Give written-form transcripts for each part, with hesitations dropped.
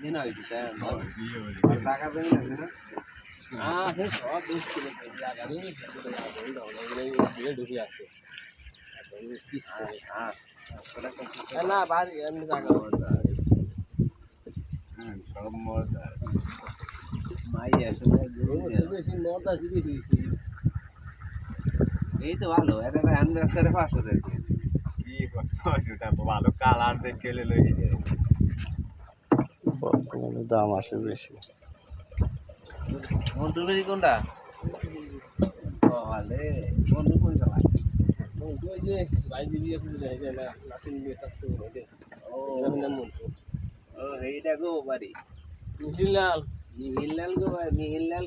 দিন হয়েছে তাই টাকা দেবেন না সে সব বেশ ছিল ঢুকে আছে না বাড়ি এমনি টাকা সব মজা মাই আসলে মজা শিখেছি এই তো ভালো এটা আমি রাস্তায় 500 টাকা কি 500 টাকা ভালো কালার দেখে লই যায় বর্তমানে দাম আসে বেশি। বন্ধু বেশি কোনটা ভালে বন্ধু কোনটা বন্ধু ওই যে ভাই দিদি আছে না লাতিন দিয়ে কাজ করে ও ও এইটা গো বাড়ি মিহিরলাল মিহিরলাল গো ভাই মিহিরলাল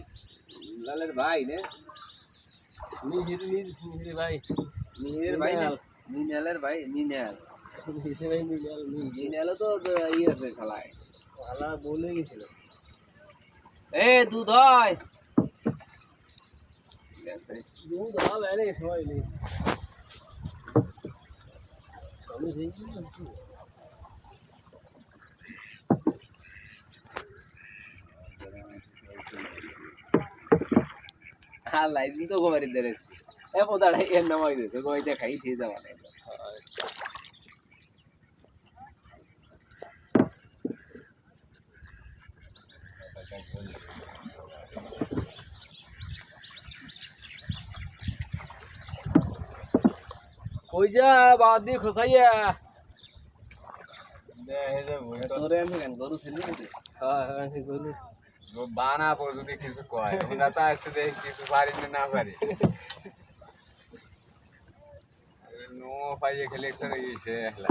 লালের ভাই না মিহির ভাই মিহির ভাই না মিনালের ভাই মিনাল মিহির ভাই মিনাল মিনালও তো ইয়ে আছে খেলায় খেলা বলে গেছিল এ দুধ হয় দুধ হবে রে সবাই নেই আমি সেই হ্যাঁ লাইন তো গোবারি দেরেছি এ পোদাড়া এর নামাই দিতে গোইটা খাই ঠিক যাওয়া নাই কই যা বাদ দিয়ে খসাইয়া তোরে আমি কেন গরু ছেলে হ্যাঁ হ্যাঁ গরু বানাবো যদি কিছু কয় ওরা তো আসছে যে কিছু পারি না পারি নো পাইয়ে খেলে একসাথে গিয়েছে হেলা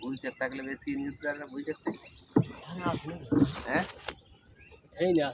বুঝতে থাকলে বেশি নিউজ বুঝতে হ্যাঁ এই না